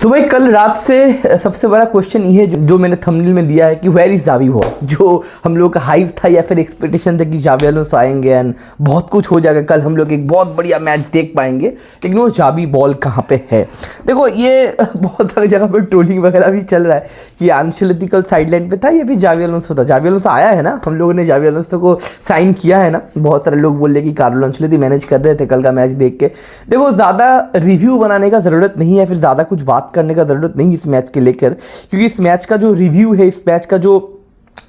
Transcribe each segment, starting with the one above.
सो भाई कल रात से सबसे बड़ा क्वेश्चन ये है जो मैंने थंबनेल में दिया है कि वेयर इज जावी बॉल। जो हम लोग का हाइप था या फिर एक्सपेक्टेशन था कि जावी अलोंसो आएंगे एंड बहुत कुछ हो जाएगा, कल हम लोग एक बहुत बढ़िया मैच देख पाएंगे, लेकिन वो जावी बॉल कहाँ पे है। देखो ये बहुत जगह पे ट्रोलिंग वगैरह भी चल रहा है कि अंशुलती कल साइडलाइन पे था या फिर जावी अलोंसो था। जावी अलोंसो आया है ना, हम लोगों ने जावी अलोंसो को साइन किया है ना। बहुत सारे लोग बोल रहे कि कार्लो अंशुलती मैनेज कर रहे थे कल का मैच देख के। देखो ज़्यादा रिव्यू बनाने का ज़रूरत नहीं है, फिर ज़्यादा कुछ बात करने का ज़रूरत नहीं इस मैच के लेकर, क्योंकि इस मैच का जो रिव्यू है, इस मैच का जो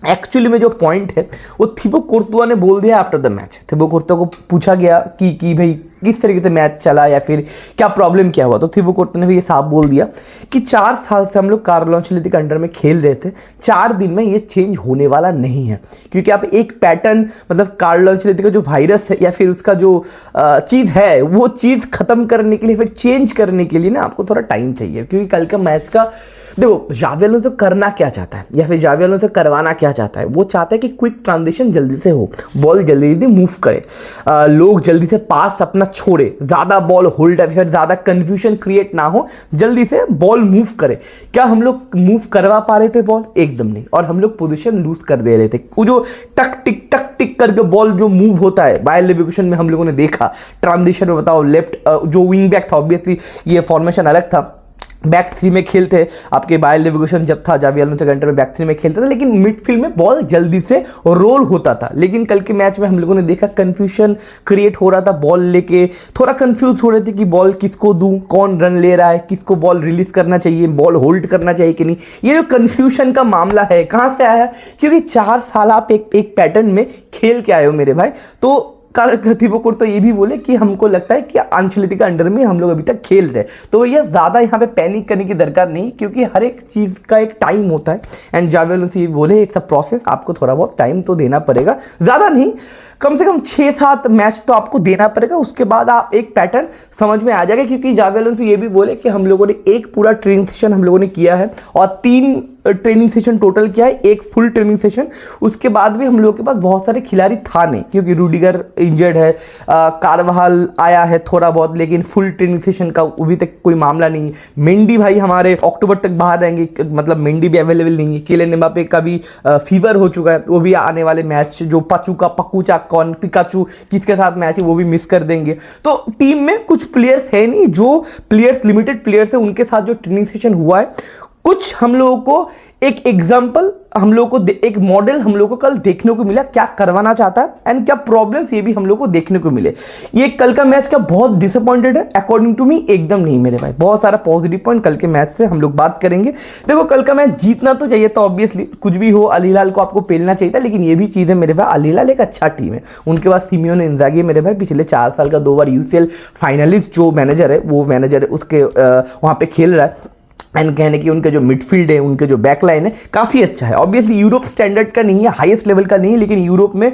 एक्चुअली में जो पॉइंट है वो थिबो कोर्तुआ ने बोल दिया आफ्टर द मैच। थिबो कोर्तुआ को पूछा गया कि भाई किस तरीके से मैच चला या फिर क्या प्रॉब्लम क्या हुआ, तो थिबो कोर्तुआ ने भी ये साफ बोल दिया कि 4 साल से हम लोग कार्लो अंशुलती के अंडर में खेल रहे थे, 4 दिन में ये चेंज होने वाला नहीं है। क्योंकि आप एक पैटर्न, मतलब कार्लो अंशुलती का जो वायरस है या फिर उसका जो चीज़ है वो चीज़ खत्म करने के लिए, फिर चेंज करने के लिए ना आपको थोड़ा टाइम चाहिए। क्योंकि कल का मैच का देखो जावी अलोंसो करना क्या चाहता है या फिर जावी अलोंसो करवाना क्या चाहता है। वो चाहता है कि क्विक ट्रांजिशन जल्दी से हो, बॉल जल्दी जल्दी मूव करे, लोग जल्दी से पास अपना छोड़े, ज़्यादा बॉल होल्ड या फिर ज़्यादा कन्फ्यूजन क्रिएट ना हो, जल्दी से बॉल मूव करे। क्या हम लोग मूव करवा पा रहे थे बॉल? एकदम नहीं। और हम लोग पोजीशन लूज कर दे रहे थे। वो जो टक टिक करके बॉल जो मूव होता है बायर लेविगेशन में हम लोगों ने देखा, ट्रांजिशन में बताओ लेफ्ट जो विंग बैक था, ऑब्वियसली ये फॉर्मेशन अलग था, बैक 3 में खेलते आपके बायर लेविगेशन जब था जावी अलोंसो के अंडर में बैक 3 में खेलते थे, लेकिन मिडफील्ड में बॉल जल्दी से रोल होता था। लेकिन कल के मैच में हम लोगों ने देखा कंफ्यूजन क्रिएट हो रहा था, बॉल लेके थोड़ा कंफ्यूज हो रहे थे कि बॉल किसको दूं, कौन रन ले रहा है, किसको बॉल रिलीज करना चाहिए, बॉल होल्ड करना चाहिए कि नहीं। ये जो कंफ्यूजन का मामला है कहाँ से आया? क्योंकि 4 साल आप एक पैटर्न में खेल के आए हो मेरे भाई। तो थिबो कोर्तुआ ये भी बोले कि हमको लगता है कि अंशुलती के अंडर में हम लोग अभी तक खेल रहे हैं। तो भैया ज़्यादा यहाँ पे पैनिक करने की दरकार नहीं, क्योंकि हर एक चीज़ का एक टाइम होता है। एंड जावी अलोंसो ये बोले इट्स अ प्रोसेस, आपको थोड़ा बहुत टाइम तो देना पड़ेगा, ज़्यादा नहीं, कम से कम 6-7 मैच तो आपको देना पड़ेगा। उसके बाद आप एक पैटर्न समझ में आ जाएगा। क्योंकि जावी अलोंसो ये भी बोले कि हम लोगों ने एक पूरा ट्रेनिंग सेशन हम लोगों ने किया है और 3 ट्रेनिंग सेशन टोटल किया है, एक फुल ट्रेनिंग सेशन। उसके बाद भी हम लोगों के पास बहुत सारे खिलाड़ी था नहीं, क्योंकि रूडिगर इंजर्ड है, कारवाहल आया है थोड़ा बहुत, लेकिन फुल ट्रेनिंग सेशन का अभी तक कोई मामला नहीं है। मेंडी भाई हमारे अक्टूबर तक बाहर रहेंगे, मतलब मेंडी भी अवेलेबल नहीं है। किलियन एम्बापे का भी फीवर हो चुका है, वो भी आने वाले मैच जो पकुचा कौन पिकाचू किसके साथ मैच है वो भी मिस कर देंगे। तो टीम में कुछ प्लेयर्स है नहीं, जो प्लेयर्स लिमिटेड प्लेयर्स है उनके साथ जो ट्रेनिंग सेशन हुआ है, कुछ हम लोगों को एक एग्जाम्पल, हम लोग को एक मॉडल हम लोग को कल देखने को मिला क्या करवाना चाहता है एंड क्या प्रॉब्लम्स ये भी हम लोग को देखने को मिले। ये कल का मैच का बहुत डिसअपॉइंटेड है अकॉर्डिंग टू मी, एकदम नहीं मेरे भाई। बहुत सारा पॉजिटिव पॉइंट कल के मैच से हम लोग बात करेंगे। देखो कल का मैच जीतना तो चाहिए था, ऑब्वियसली कुछ भी हो अल हिलाल को आपको पेलना चाहिए था, लेकिन ये भी चीज़ है मेरे भाई, अल हिलाल एक अच्छा टीम है, उनके पास सिमियोने इंजागी मेरे भाई, पिछले 4 साल का 2 बार UCL फाइनलिस्ट जो मैनेजर है, वो मैनेजर है उसके वहाँ पे खेल रहा है। एंड कहने की उनके जो मिडफील्ड है, उनके जो बैकलाइन है काफ़ी अच्छा है। ऑब्वियसली यूरोप स्टैंडर्ड का नहीं है, हाईएस्ट लेवल का नहीं है, लेकिन यूरोप में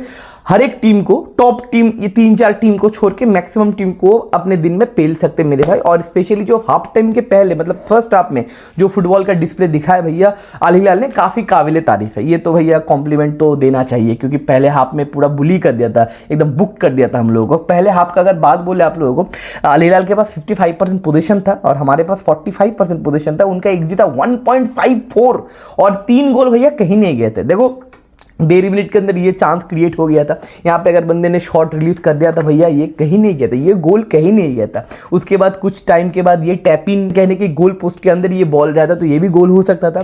हर एक टीम को, टॉप टीम ये 3-4 टीम को छोड़ के मैक्सिमम टीम को अपने दिन में पेल सकते मेरे भाई। और स्पेशली जो हाफ टाइम के पहले, मतलब फर्स्ट हाफ में जो फुटबॉल का डिस्प्ले दिखाया भैया अल हिलाल ने, काफ़ी काबिले तारीफ है। ये तो भैया कॉम्प्लीमेंट तो देना चाहिए, क्योंकि पहले हाफ में पूरा बुली कर दिया था, एकदम बुक कर दिया था हम लोगों को। पहले हाफ का अगर बात बोले आप लोगों को, अल हिलाल के पास 55% पोजीशन था और हमारे पास 45% पोजीशन था। उनका एक जीता 1.54 और 3 गोल भैया कहीं नहीं गए थे। देखो 1.5 मिनट के अंदर ये चांस क्रिएट हो गया था। यहाँ पे अगर बंदे ने शॉट रिलीज कर दिया था भैया, ये कहीं नहीं गया था, ये गोल कहीं नहीं गया था। उसके बाद कुछ टाइम के बाद ये टैपिंग कहने की गोल पोस्ट के अंदर ये बॉल रहता तो ये भी गोल हो सकता था।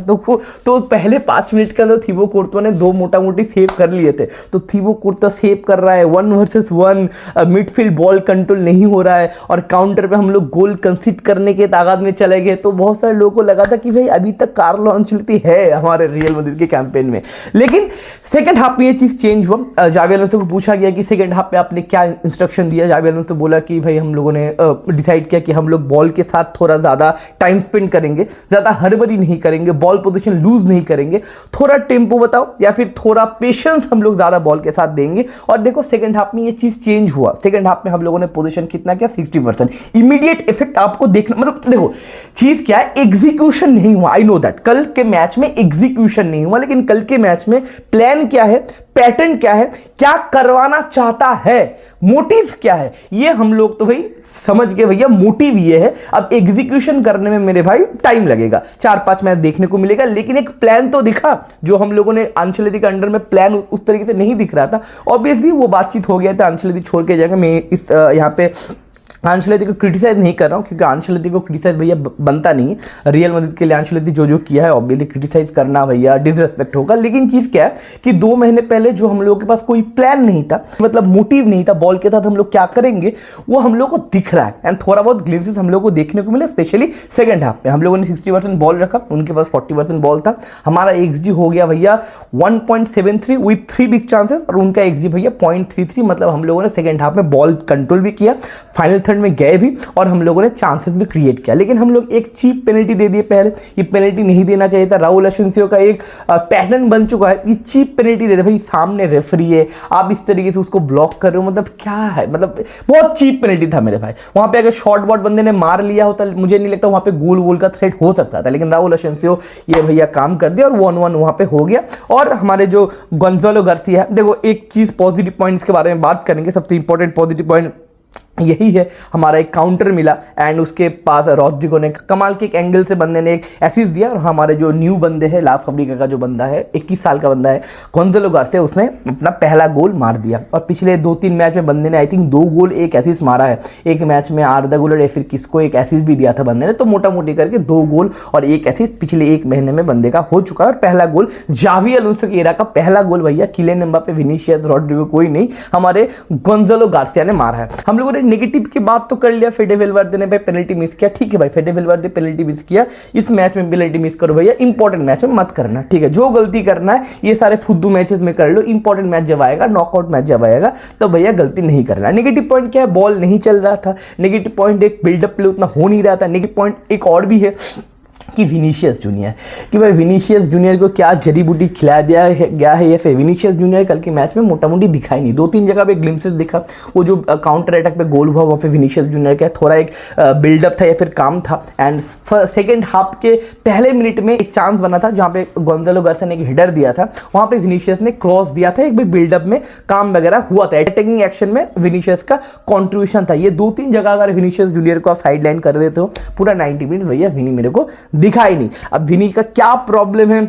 तो पहले 5 मिनट के अंदर थिबो कोर्तुआ ने 2 मोटा मोटी सेव कर लिए थे। तो थिबो कोर्तुआ सेव कर रहा है 1 वर्सेस 1, मिडफील्ड बॉल कंट्रोल नहीं हो रहा है और काउंटर पे हम लोग गोल कंसीड करने के तादाद में चले गए। तो बहुत सारे लोगों को लगा था कि भाई अभी तक कार्लो अंशुलती है हमारे रियल मैड्रिड के कैंपेन में। लेकिन सेकंड हाफ में ये चीज़ चेंज हुआ। जावी अलोंसो को पूछा गया कि सेकंड हाफ में आपने क्या इंस्ट्रक्शन दिया। जावी अलोंसो बोला कि भाई हम लोगों ने डिसाइड किया कि हम लोग बॉल के साथ थोड़ा ज़्यादा टाइम स्पेंड करेंगे, ज़्यादा हड़बड़ी नहीं करेंगे, बॉल पोजीशन लूज नहीं करेंगे, थोड़ा टेम्पो बताओ या फिर थोड़ा पेशेंस हम लोग ज़्यादा बॉल के साथ देंगे। और देखो सेकंड हाफ में ये चीज़ चेंज हुआ। सेकंड हाफ में हम लोगों ने पोजीशन कितना किया, 60%। इमीडिएट इफेक्ट आपको देखना, मतलब देखो चीज़ क्या है, एग्जीक्यूशन नहीं हुआ। आई नो दैट कल के मैच में एग्जीक्यूशन नहीं हुआ, लेकिन कल के मैच में प्लान प्लान क्या है, पैटर्न क्या है, क्या करवाना चाहता है, मोटिव क्या है, ये हम लोग तो भाई समझ गए भैया। मोटिव ये है, अब एग्जीक्यूशन करने में मेरे भाई टाइम लगेगा, 4-5 मैच देखने को मिलेगा, लेकिन एक प्लान तो दिखा जो हम लोगों ने अंशुलेती के अंडर में प्लान उस तरीके से नहीं दिख रहा था। ऑब्वियसली वो बातचीत हो गया था, अंशुलेती छोड़ के जाएगा। मैं इस यहाँ पे अंशुलेती को क्रिटिसाइज नहीं कर रहा हूँ, क्योंकि अंशुलेती को क्रिटिसाइज भैया बनता नहीं है। रियल मैड्रिड के लिए अंशुलेती जो किया है, ऑब्वियसली क्रिटिसाइज करना भैया डिसरेस्पेक्ट होगा। लेकिन चीज़ क्या है कि 2 महीने पहले जो हम लोगों के पास कोई प्लान नहीं था, मतलब मोटिव नहीं था बॉल के साथ हम लोग क्या करेंगे, वो हम लोग को दिख रहा है। एंड थोड़ा बहुत ग्लिम्सेस हम लोग को देखने को मिले, स्पेशली सेकंड हाफ में। हम लोगों ने 60% बॉल रखा, उनके पास 40% बॉल था। हमारा XG हो गया भैया 1.73 विथ 3 बिग चांसेस, और उनका XG भैया 0.33। मतलब हम लोगों ने सेकंड हाफ में बॉल कंट्रोल भी किया, फाइनल थर्ड में गए भी, और हम लोगों ने चांसेस भी क्रिएट किया। लेकिन हम लोग एक चीप पेनल्टी दे दिए पहले, ये पेनल्टी नहीं देना चाहिए था। राहुल एसेंसियो का एक पैटर्न बन चुका है, ये चीप पेनल्टी दे दे भाई, सामने रेफरी है, आप इस तरीके से उसको ब्लॉक कर रहे हो, मतलब क्या है, मतलब बहुत चीप पेनल्टी था मेरे भाई। वहां पे अगर शॉर्ट बॉट बंदे ने मार लिया होता, मुझे नहीं लगता वहां पे गोल वोल का थ्रेट हो सकता था, लेकिन राहुल एसेंसियो ये भैया काम कर दिया और 1-1 वहां पे हो गया। और हमारे जो गोंजालो गार्सिया है, देखो एक चीज पॉजिटिव पॉइंट इसके बारे में बात करेंगे, सबसे इंपॉर्टेंट पॉजिटिव पॉइंट यही है, हमारा एक काउंटर मिला एंड उसके पास रॉड्रिगो ने कमाल के एक एंगल से बंदे ने एक असिस्ट दिया। और हमारे जो न्यू बंदे हैं, ला फैब्रिका का जो बंदा है, 21 साल का बंदा है, गोंजालो गार्सिया, उसने अपना पहला गोल मार दिया। और पिछले 2-3 मैच में बंदे ने आई थिंक 2 गोल 1 असिस्ट मारा है। एक मैच में आर्दा गुलर या फिर किसको एक असिस्ट भी दिया था बंदे ने, तो मोटा मोटी करके 2 गोल और 1 असिस्ट पिछले 1 महीने में बंदे का हो चुका है। और पहला गोल जावी अलोंसो की एरा का पहला गोल भैया किलियन एम्बापे, विनीसियस, रॉड्रिगो कोई नहीं, हमारे गोंजालो गार्सिया ने मारा है। हम लोगों ने नेगेटिव की बात तो कर लिया, फेडे वेलवर्दे ने भाई पेनल्टी मिस किया, ठीक है भाई, फेडे वेलवर्दे पेनल्टी मिस किया, इस मैच में पेनल्टी मिस करो भैया, इंपॉर्टेंट मैच में मत करना, ठीक है। जो गलती करना है ये सारे फुद्दू मैचेस में कर लो, इंपॉर्टेंट मैच जब आएगा, नॉकआउट मैच जब आएगा, तो भैया गलती नहीं करना। नेगेटिव पॉइंट क्या है, बॉल नहीं चल रहा था। नेगेटिव पॉइंट एक बिल्डअप प्ले उतना हो नहीं रहा था। नेगेटिव पॉइंट एक और भी है कि विनीसियस जूनियर, कि भाई विनीसियस जूनियर को क्या जड़ी बूटी खिला दिया गया है, या फिर विनीसियस जूनियर कल के मैच में मोटा मोटी दिखाई नहीं। 2-3 जगह पे ग्लिम्सेस दिखा, वो जो काउंटर अटैक पे गोल हुआ वहाँ पे विनीसियस जूनियर का थोड़ा एक बिल्डअप था या फिर काम था। एंड सेकेंड हाफ के पहले मिनट में एक चांस बना था जहाँ पे गोंजालो गार्सिया ने एक हेडर दिया था, वहाँ पे विनीसियस ने क्रॉस दिया था, एक भी बिल्डअप में काम वगैरह हुआ था, अटैकिंग एक्शन में विनीसियस का कॉन्ट्रीब्यूशन था। ये 2-3 जगह अगर विनीसियस जूनियर को आप साइड लाइन कर देते हो पूरा 90 मिनट्स, भैया विनी मेरे को दिखाई नहीं। अब विनी का क्या प्रॉब्लम है,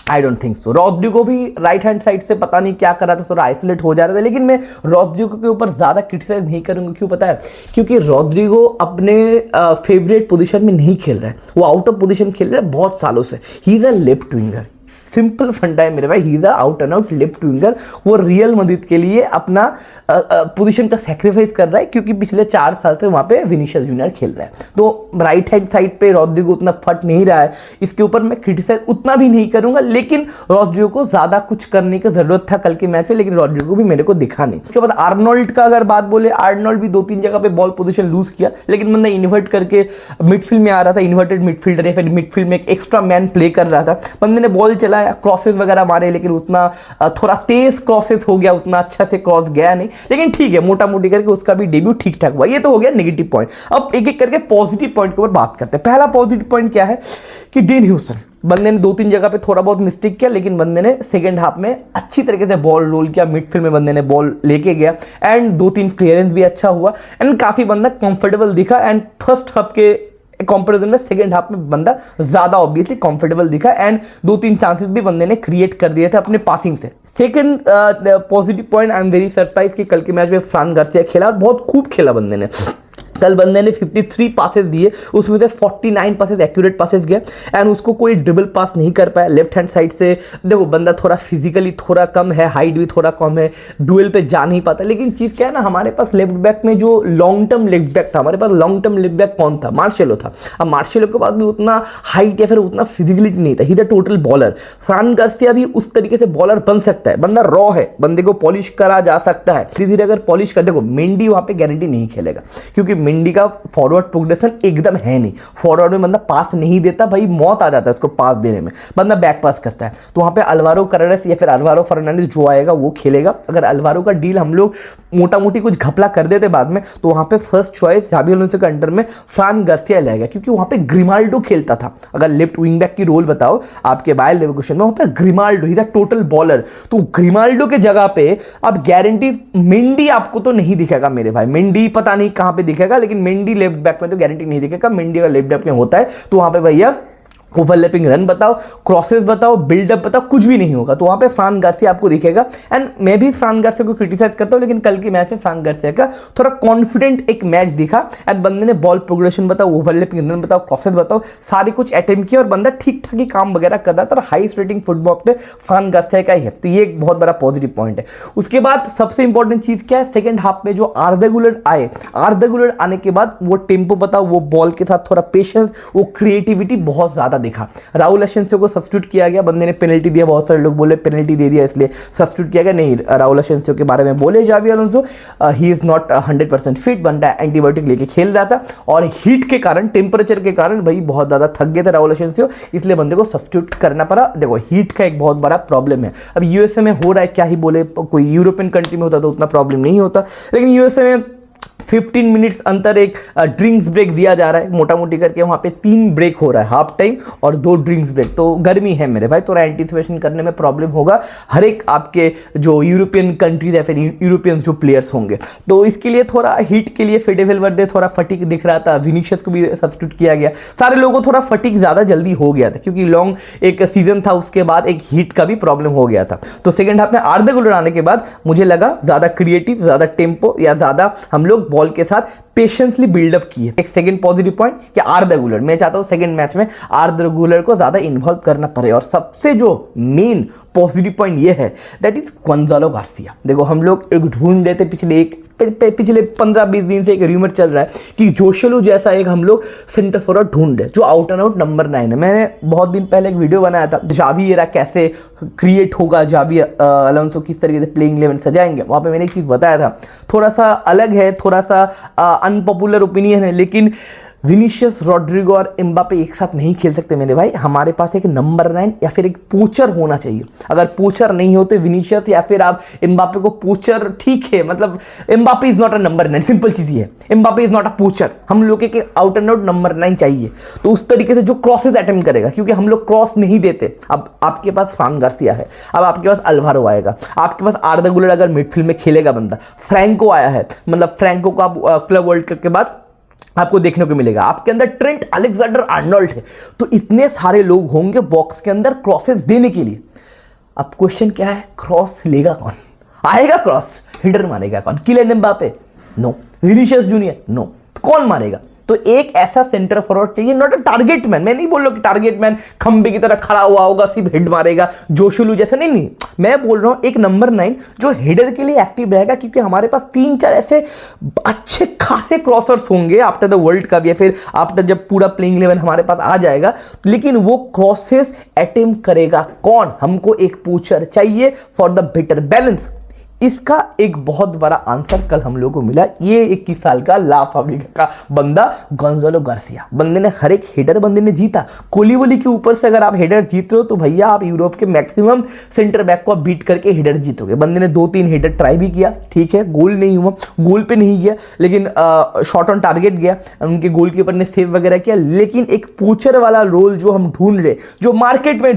I don't think so. Rodrigo भी राइट हैंड साइड से पता नहीं क्या कर रहा था, थोड़ा आइसोलेट हो जा रहा था, लेकिन मैं रॉड्रिगो के ऊपर ज्यादा क्रिटिसाइज नहीं करूंगा। क्यों पता है, क्योंकि रॉड्रिगो अपने फेवरेट पोजीशन में नहीं खेल रहा है, वो आउट ऑफ पोजीशन खेल रहा है बहुत सालों से। He is a left winger, simple फंडा है मेरे भाई, he is out and out left winger. वो रियल मैड्रिड के लिए अपना पोजीशन का सैक्रिफाइस कर रहा है, क्योंकि पिछले 4 साल से वहां पे विनीसियस जूनियर खेल रहा है। तो राइट हैंड साइड पे रॉड्रिगो उतना फट नहीं रहा है, इसके ऊपर मैं क्रिटिसाइज उतना भी नहीं करूंगा। लेकिन रॉड्रिगो को ज्यादा कुछ करने की जरूरत था कल के मैच में, लेकिन रॉड्रिगो भी मेरे को दिखा नहीं। उसके बाद आर्नोल्ड का अगर बात बोले, आर्नोल्ड भी 2-3 जगह पे बॉल पोजीशन लूज किया, लेकिन बंदा इन्वर्ट करके मिडफील्ड में आ रहा था, इन्वर्टेड मिडफील्डर या फिर मिडफील्ड में एक एक्स्ट्रा मैन प्ले कर रहा था। बंदे ने बॉल चलाया, क्रॉसेस वगैरह मारे, लेकिन उतना थोड़ा तेज क्रॉसेस हो गया, उतना अच्छा से क्रॉस गया नहीं, लेकिन ठीक है, मोटा मोटी करके उसका भी डेब्यू ठीक ठाक हुआ। ये तो हो गया नेगेटिव पॉइंट। अब एक एक करके पॉजिटिव पॉइंट के ऊपर बात करते हैं। पहला पॉजिटिव पॉइंट क्या है कि डेन ह्यूस्टन, बंदे ने 2-3 जगह पे थोड़ा बहुत मिस्टेक किया, लेकिन बंदे ने सेकंड हाफ में अच्छी तरीके से बॉल रोल किया, मिडफील्ड में बंदे ने बॉल लेके गया एंड 2-3 क्लियरेंस भी अच्छा हुआ एंड काफी बंदा कंफर्टेबल दिखा। एंड फर्स्ट हाफ के कंपैरिजन में सेकंड हाफ में बंदा ज्यादा ऑब्वियसली कंफर्टेबल दिखा एंड 2-3 चांसेस भी बंदे ने क्रिएट कर दिए थे अपने पासिंग से। Second positive point, I am very surprise कि कल के मैच में फ्रान गार्सिया खेला, बहुत खूब खेला बंदे ने। कल बंदे ने 53 पासेस दिए, उसमें से 49 पासेस एक्यूरेट पासेस गए एंड उसको कोई ड्रिबल पास नहीं कर पाया लेफ्ट हैंड साइड से। देखो बंदा थोड़ा फिजिकली थोड़ा कम है, हाइट भी थोड़ा कम है, डुएल पे जा नहीं पाता। लेकिन चीज़ क्या है ना, हमारे पास लेफ्ट बैक में जो लॉन्ग टर्म लेफ्ट बैक था, हमारे पास लॉन्ग टर्म लेफ्ट बैक कौन था, मार्सेलो था। अब मार्सेलो के पास भी उतना हाइट या फिर उतना फिजिकलिटी नहीं था, he the total baller. Fran Garcia भी उस तरीके से बॉलर बन सकता है, बंदा रॉ है, बंदे को पॉलिश करा जा सकता है, धीरे धीरे अगर पॉलिश कर। देखो मेंडी वहां पे गारंटी नहीं खेलेगा, क्योंकि मेंडी का फॉरवर्ड प्रोग्रेशन एकदम है नहीं, फॉरवर्ड में बंदा पास नहीं देता भाई, मौत आ जाता है उसको पास देने में, बंदा बैक पास करता है। तो वहाँ पे अल्वारो कैरेरास या फिर अल्वारो फर्नांडिस जो आएगा वो खेलेगा। अगर अल्वारो का डील हम लोग मोटा मोटी कुछ घपला कर देते बाद में, तो वहाँ पे फर्स्ट चॉइस जावी अलोंसो के अंडर में फ्रान गार्सिया रहेगा, क्योंकि वहाँ पे ग्रिमाल्डो खेलता था। अगर लेफ्ट विंग बैक की रोल बताओ आपके बायर लेवरकुसेन में, वहाँ पे ग्रिमाल्डो ही था टोटल बॉलर। तो ग्रिमाल्डो के जगह पे अब गारंटी मेंडी आपको तो नहीं दिखेगा मेरे भाई, मेंडी पता नहीं कहाँ पे दिखेगा, लेकिन मेंडी लेफ्ट बैक में तो गारंटी नहीं दिखेगा। मेंडी अगर लेफ्ट बैक में होता है तो वहाँ पे भैया ओवरलैपिंग रन बताओ, क्रॉसेस बताओ, बिल्डअप बताओ, कुछ भी नहीं होगा। तो वहाँ पे फ्रान गार्सिया आपको दिखेगा। एंड मैं भी फ्रान गार्सिया को क्रिटिसाइज करता हूँ, लेकिन कल के मैच में फ्रान गार्सिया का थोड़ा कॉन्फिडेंट एक मैच दिखा। एंड बंदे ने बॉल प्रोग्रेशन बताओ, ओवरलैपिंग रन बताओ, क्रॉसेस बताओ, सारे कुछ अटेम्प्ट किया और बंदा ठीक ठाक ही काम वगैरह कर रहा था। और हाईएस्ट रेटिंग फुटबॉल पे फ्रान गार्सिया का ही है, तो ये एक बहुत बड़ा पॉजिटिव पॉइंट है। उसके बाद सबसे इंपॉर्टेंट चीज क्या है, सेकंड हाफ में जो आर्दा गुलर आए, आर्दा गुलर आने के बाद वो टेम्पो बताओ, वो बॉल के साथ थोड़ा पेशेंस, वो क्रिएटिविटी बहुत ज्यादा दिखा। राहुल असेंसियो को सब्स्टिट्यूट किया गया, बंदे ने पेनल्टी दिया, बहुत सारे लोग बोले पेनल्टी दे दिया इसलिए सब्स्टिट्यूट किया गया, नहीं। राहुल असेंसियो के बारे में बोले जावी Alonso, he is not 100% fit, बंदा एंटीबायोटिक लेके खेल रहा था और हीट के कारण, टेम्परेचर के कारण भाई बहुत ज्यादा थक गए थे राहुल असेंसियो, इसलिए बंदे को सब्स्टिट्यूट करना पड़ा। देखो हीट का एक बहुत बड़ा प्रॉब्लम है। अब यूएसए में हो रहा है, क्या ही बोले, कोई यूरोपियन कंट्री में होता तो उतना प्रॉब्लम नहीं होता, लेकिन यूएसए में 15 मिनट्स अंतर एक ड्रिंक्स ब्रेक दिया जा रहा है, मोटा मोटी करके वहाँ पे 3 ब्रेक हो रहा है, हाफ टाइम और 2 ड्रिंक्स ब्रेक। तो गर्मी है मेरे भाई, थोड़ा एंटीसिपेशन करने में प्रॉब्लम होगा हर एक आपके जो यूरोपियन कंट्रीज या फिर यूरोपियन जो प्लेयर्स होंगे। तो इसके लिए थोड़ा हीट के लिए फेडे वेलवर्डे थोड़ा फटीक दिख रहा था, विनीशियस को भी सब्स्टिट्यूट किया गया, सारे लोगों को थोड़ा फटीक ज़्यादा जल्दी हो गया था क्योंकि लॉन्ग एक सीजन था, उसके बाद एक हीट का भी प्रॉब्लम हो गया था। तो सेकेंड हाफ में आर्दा गुलर आने के बाद मुझे लगा ज़्यादा क्रिएटिव, ज़्यादा टेम्पो या ज़्यादा हम लोग बॉल के साथ पेशेंसली बिल्डअप किए। एक सेकंड पॉजिटिव पॉइंट कि आर्दा गुलर, मैं चाहता हूं सेकंड मैच में आर्दा गुलर को ज्यादा इन्वॉल्व करना पड़े। और सबसे जो मेन पॉजिटिव पॉइंट ये है दैट इज गोंजालो गार्सिया। देखो हम लोग एक ढूंढ रहे थे पिछले 15-20 दिन से एक रूमर चल रहा है कि जोशेलू जैसा एक हम लोग सेंटर फॉरवर्ड ढूंढ रहे जो आउट एंड आउट नंबर 9 है। मैंने बहुत दिन पहले एक वीडियो बनाया था, जावी एरा कैसे क्रिएट होगा, जावी अलोंसो किस तरीके से प्लेइंग 11 सजाएंगे। वहां पे मैंने एक चीज बताया था, थोड़ा सा अलग है, थोड़ा सा अनपॉपुलर ओपिनियन है, लेकिन विनीशियस, रॉड्रिगो और एम्बापे एक साथ नहीं खेल सकते मेरे भाई। हमारे पास एक नंबर 9 या फिर एक पोचर होना चाहिए। अगर पोचर नहीं होते विनीशियस या फिर आप एम्बापे को पोचर, ठीक है, मतलब Mbappe is not a number 9, simple चीज ये है, एम्बापे इज नॉट अ पोचर। हम लोग के आउट एंड आउट नंबर 9 चाहिए, तो उस तरीके से जो क्रॉसेज अटेम्प्ट करेगा, क्योंकि हम लोग क्रॉस नहीं देते। अब आपके पास फ्रान गार्सिया है, अब आपके पास अल्वारो आएगा, आपके पास आर्दा गुलर अगर मिडफील्ड में खेलेगा बंदा, फ्रैंको आया है, मतलब फ्रैंको को आप क्लब वर्ल्ड कप के बाद आपको देखने को मिलेगा, आपके अंदर ट्रेंट अलेक्जेंडर आर्नोल्ड है, तो इतने सारे लोग होंगे बॉक्स के अंदर क्रॉसेस देने के लिए। अब क्वेश्चन क्या है, क्रॉस लेगा कौन, आएगा क्रॉस, हिडर मारेगा कौन, Kylian Mbappe? No. Vinicius junior? No. तो कौन मारेगा? तो एक ऐसा सेंटर फॉरवर्ड चाहिए, नॉट अ टारगेट मैन। मैं नहीं बोल रहा कि टारगेट मैन खंबे की तरह खड़ा हुआ होगा, सिर्फ हेड मारेगा, जोशुलू जैसा, नहीं। मैं बोल रहा हूं एक नंबर 9 जो हेडर के लिए एक्टिव रहेगा, क्योंकि हमारे पास 3-4 ऐसे अच्छे खासे क्रॉसर्स होंगे आफ्टर द वर्ल्ड कप या फिर आफ्टर जब पूरा प्लेइंग 11 हमारे पास आ जाएगा। लेकिन वो क्रॉसेस अटेम्प्ट करेगा कौन? हमको एक पोचर चाहिए फॉर द बेटर बैलेंस। इसका एक बहुत बड़ा आंसर कल हम लोगों को मिला। ये 21 साल का ला फैब्रिका का बंदा गोंजालो गार्सिया, बंदे ने हर एक हेडर बंदे ने जीता। कोलीवली के ऊपर से अगर आप हेडर जीत रहे हो तो भैया आप यूरोप के मैक्सिमम सेंटर बैक को बीट करके हेडर जीतोगे। बंदे ने 2-3 हेडर ट्राई भी किया, ठीक है, गोल नहीं हुआ, गोल पे नहीं गया, लेकिन शॉट ऑन टारगेट गया, उनके गोलकीपर ने सेव वगैरह किया। लेकिन एक पोचर वाला रोल जो हम ढूंढ रहे, जो मार्केट में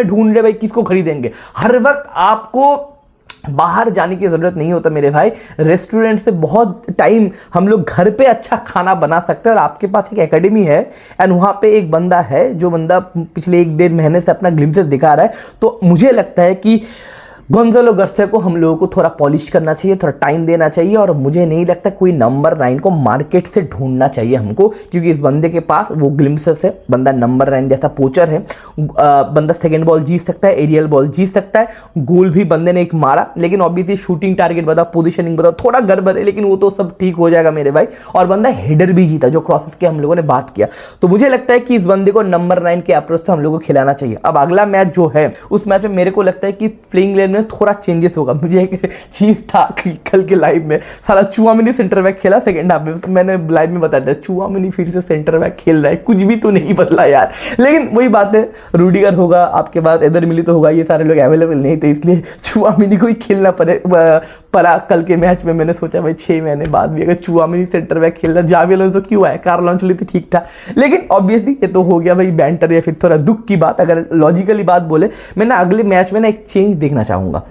ढूंढ रहे भाई, किसको खरीदेंगे? हर वक्त आपको बाहर जाने की जरूरत नहीं होता मेरे भाई। रेस्टोरेंट से बहुत टाइम हम लोग घर पे अच्छा खाना बना सकते हैं, और आपके पास एक एकेडमी है एंड वहां पे एक बंदा है जो बंदा पिछले 1-1.5 महीने से अपना ग्लिम्सेस दिखा रहा है। तो मुझे लगता है कि गोंजालो गार्सिया को हम लोगों को थोड़ा पॉलिश करना चाहिए, थोड़ा टाइम देना चाहिए, और मुझे नहीं लगता कोई नंबर 9 को मार्केट से ढूंढना चाहिए हमको, क्योंकि इस बंदे के पास वो ग्लिम्सेस है। बंदा नंबर 9 जैसा पोचर है, बंदा सेकंड बॉल जीत सकता है, एरियल बॉल जीत सकता है, गोल भी बंदे ने एक मारा। लेकिन ऑब्वियसली शूटिंग टारगेट बताओ, पोजिशनिंग बताओ, थोड़ा गड़बड़ है, लेकिन वो तो सब ठीक हो जाएगा मेरे भाई। और बंदा हेडर भी जीता, जो क्रॉसेस के हम लोगों ने बात किया। तो मुझे लगता है कि इस बंदे को नंबर 9 के अप्रोच से हम लोग को खिलाना चाहिए। अब अगला मैच जो है, उस मैच में मेरे को लगता है कि प्लेइंग 11 में में थोड़ा चेंजेस होगा। मुझे एक चीज़ था कि कल के लाइव में साला चुआमिनी सेंटर बैक खेला सेकंड हाफ में, मैंने लाइव में बताया था चुआमिनी फिर से सेंटर बैक खेल रहा है, कुछ भी तो नहीं बदला यार। लेकिन वही बात है, रूडिगर होगा आपके बाद, इधर मिली तो होगा, ये सारे लोग अवेलेबल नहीं थे, इसलिए चुआमिनी को ही खेलना पड़ा कल के मैच में। मैंने सोचा भाई 6 महीने बाद भी अगर चुआमिनी सेंटर बैक खेलना, जावी अलोंसो क्यों आया, कार्लो अंचेलोत्ती ठीक था। लेकिन ऑब्वियसली ये तो हो गया भाई बैंटर या फिर थोड़ा दुख की बात। अगर लॉजिकली बात बोले, मैं ना अगले मैच में ना एक चेंज देखना चाहूँगा।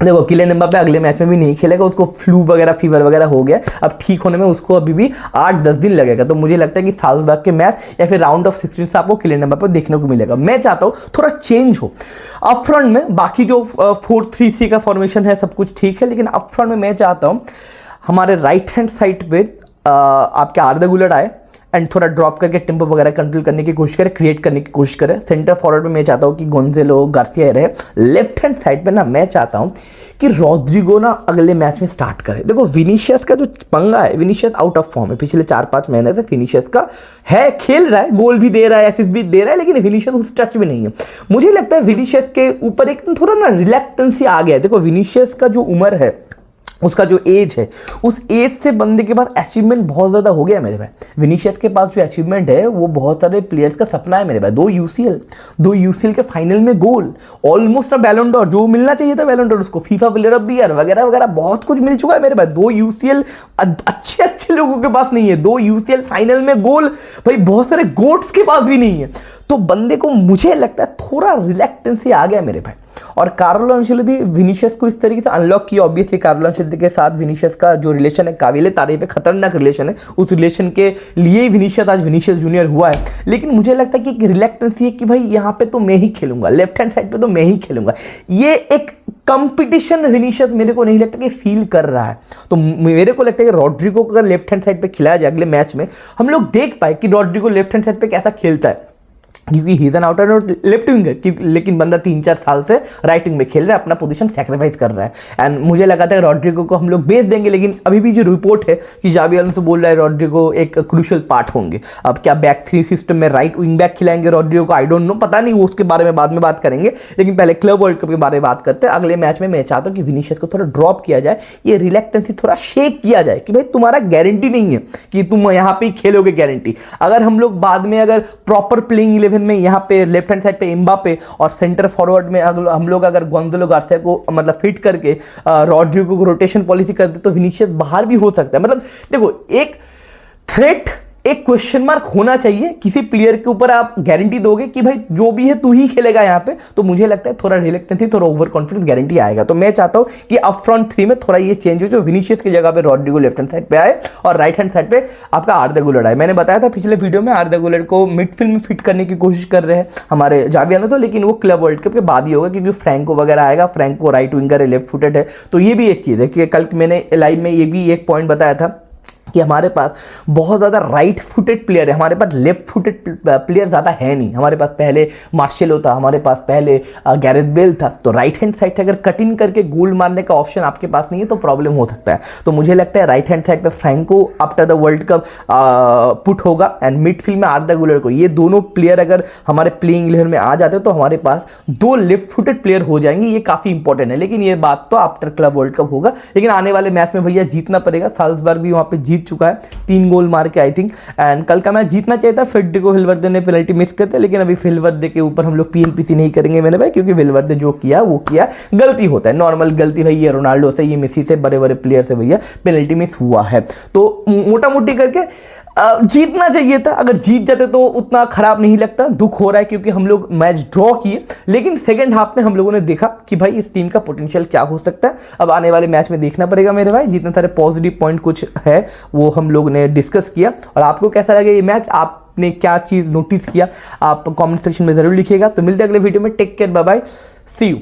देखो किलियन एम्बापे अगले मैच में भी नहीं खेलेगा, उसको फ्लू वगैरह फीवर वगैरह हो गया, अब ठीक होने में उसको अभी भी 8-10 दिन लगेगा। तो मुझे लगता है कि साल्जबर्ग के मैच या फिर राउंड ऑफ 16 से आपको किलियन एम्बापे देखने को मिलेगा। मैं चाहता हूँ थोड़ा चेंज हो अप फ्रंट में। बाकी जो 4-3-3 का फॉर्मेशन है सब कुछ ठीक है, लेकिन अप फ्रंट में मैं चाहता हूँ हमारे राइट हैंड साइड पे आपके आर्दा गुलर आए एंड थोड़ा ड्रॉप करके टेम्पो वगैरह कंट्रोल करने की कोशिश करे, क्रिएट करने की कोशिश करे। सेंटर फॉरवर्ड में मैं चाहता हूँ कि गोंजेलो गार्सिया रहे। लेफ्ट हैंड साइड पे ना मैं चाहता हूँ कि रॉड्रिगो ना अगले मैच में स्टार्ट करे। देखो विनीशियस का जो पंगा है, विनीशियस आउट ऑफ फॉर्म है पिछले 4-5 महीने से। विनीशियस का है, खेल रहा है, गोल भी दे रहा है, असिस्ट भी दे रहा है, लेकिन विनीशियस उस टच में नहीं है। मुझे लगता है विनीशियस के ऊपर एक थोड़ा ना रिलैक्टेंसी आ गया है। देखो विनीशियस का जो उम्र है, उसका जो एज है, उस एज से बंदे के पास अचीवमेंट बहुत ज़्यादा हो गया मेरे भाई। विनीशियस के पास जो अचीवमेंट है वो बहुत सारे प्लेयर्स का सपना है मेरे भाई। 2 यूसीएल के फाइनल में गोल, ऑलमोस्ट बैलन डोर जो मिलना चाहिए था, बैलन डोर उसको, FIFA player of the year वगैरह वगैरह बहुत कुछ मिल चुका है मेरे भाई। 2 यूसीएल अच्छे लोगों के पास नहीं है, 2 यूसीएल फाइनल में गोल भाई बहुत सारे गोट्स के पास भी नहीं है। तो बंदे को मुझे लगता है थोड़ा रिलैक्टेंसी आ गया मेरे भाई। और कार्लो अंचेलोत्ती विनीशियस को इस तरीके से अनलॉक किया। ऑब्वियसली कार्लो अंचेलोत्ती के साथ विनीशियस का जो रिलेशन है काबिले तारीफ है, खतरनाक रिलेशन है। उस रिलेशन के लिए ही विनीशियस आज विनीशियस जूनियर हुआ है। लेकिन मुझे लगता है कि एक रिलैक्टेंसी है कि भाई यहाँ पे तो मैं ही खेलूंगा, लेफ्ट हैंड साइड पे तो मैं ही खेलूंगा। ये एक कंपटीशन विनीशियस मेरे को नहीं लगता कि फील कर रहा है। तो मेरे को लगता है कि रॉड्रिगो को अगर लेफ्ट हैंड साइड पे खिलाया जाए अगले मैच में, हम लोग देख पाए कि रॉड्रिगो लेफ्ट हैंड साइड पे कैसा खेलता है, क्योंकि he is an outer not left winger, लेकिन बंदा 3-4 साल से राइट विंग में खेल रहा है, अपना पोजीशन सेक्रीफाइस कर रहा है। एंड मुझे लगा था रॉड्रिगो को हम लोग बेच देंगे, लेकिन अभी भी जो रिपोर्ट है कि जावी अलोंसो बोल रहा है रॉड्रिगो एक क्रूशियल पार्ट होंगे। अब क्या बैक 3 सिस्टम में राइट विंग बैक खिलाएंगे रॉड्रिगो को, आई डोंट नो, पता नहीं, वो उसके बारे में बाद में बात करेंगे। लेकिन पहले क्लब वर्ल्ड कप के बारे में बात करते हैं। अगले मैच में मैं चाहता हूँ कि विनीशियस को थोड़ा ड्रॉप किया जाए, ये रिलैक्टेंसी थोड़ा शेक किया जाए कि भाई तुम्हारा गारंटी नहीं है कि तुम यहाँ पे खेलोगे, गारंटी। अगर हम लोग बाद में अगर प्रॉपर प्लेइंग 11 में यहाँ पे लेफ्ट हैंड साइड पे एम्बापे और सेंटर फॉरवर्ड में हम लोग अगर गोंज़ालो गार्सिया को मतलब फिट करके रॉड्रिगो को रोटेशन पॉलिसी कर दे तो विनीशियस बाहर भी हो सकता है। मतलब देखो एक थ्रेट, एक क्वेश्चन मार्क होना चाहिए किसी प्लेयर के ऊपर। आप गारंटी दोगे कि भाई जो भी है तू ही खेलेगा यहाँ पे, तो मुझे लगता है थोड़ा रिलैक्टेंसी, थोड़ा ओवर कॉन्फिडेंस गारंटी आएगा। तो मैं चाहता हूँ कि अप फ्रंट 3 में थोड़ा ये चेंज हो, जो विनीशियस की जगह पे रॉड्रिगो लेफ्ट हैंड साइड पे आए और राइट हैंड साइड पे आपका आर्दा गुलर आए। मैंने बताया था पिछले वीडियो में आर्दा गुलर को मिडफील्ड में फिट करने की कोशिश कर रहे हैं हमारे जावी अलोंसो, लेकिन वो क्लब वर्ल्ड कप के बाद ही होगा, क्योंकि फ्रैंको वगैरह आएगा। फ्रैंको राइट विंगर है, लेफ्ट फुटेड है। तो ये भी एक चीज़ है कि कल मैंने लाइव में ये भी एक पॉइंट बताया था कि हमारे पास बहुत ज़्यादा राइट फुटेड प्लेयर है, हमारे पास लेफ्ट फुटेड प्लेयर ज़्यादा है नहीं। हमारे पास पहले मार्शेलो था, हमारे पास पहले गैरेथ बेल था। तो राइट हैंड साइड से अगर कट इन करके गोल मारने का ऑप्शन आपके पास नहीं है तो प्रॉब्लम हो सकता है। तो मुझे लगता है राइट हैंड साइड पे Franco after the world cup put होगा एंड मिडफील्ड में आर्दा गुलर को। ये दोनों प्लेयर अगर हमारे प्लेइंग 11 में आ जाते हैं तो हमारे पास 2 लेफ्ट फुटेड प्लेयर हो जाएंगे। ये काफ़ी इंपॉर्टेंट है, लेकिन ये बात तो आफ्टर क्लब वर्ल्ड कप होगा। लेकिन आने वाले मैच में भैया जीतना पड़ेगा। साल्जबर्ग भी वहाँ पे जीत चुका है 3 गोल मार के आई थिंक। एंड कल का मैच जीतना चाहिए था, फेडरिको वेलवर्दे ने पेनल्टी मिस करते, लेकिन अभी वेलवर्दे के ऊपर हम लोग पीएनपीसी नहीं करेंगे मेरे भाई, क्योंकि वेलवर्दे जो किया वो किया, गलती होता है, नॉर्मल गलती भाई। ये रोनाल्डो से, ये मेसी से, बड़े बड़े प्लेयर से भैया पेनल्टी मिस हुआ है। तो मोटा मोटी करके जीतना चाहिए था। अगर जीत जाते तो उतना खराब नहीं लगता। दुख हो रहा है क्योंकि हम लोग मैच ड्रॉ किए, लेकिन सेकंड हाफ में हम लोगों ने देखा कि भाई इस टीम का पोटेंशियल क्या हो सकता है। अब आने वाले मैच में देखना पड़ेगा मेरे भाई। जितने सारे पॉजिटिव पॉइंट कुछ है वो हम लोग ने डिस्कस किया। और आपको कैसा लगा ये मैच, आपने क्या चीज़ नोटिस किया, आप कॉमेंट सेक्शन में जरूर लिखिएगा। तो मिलते हैं अगले वीडियो में। Take care, bye bye, see you.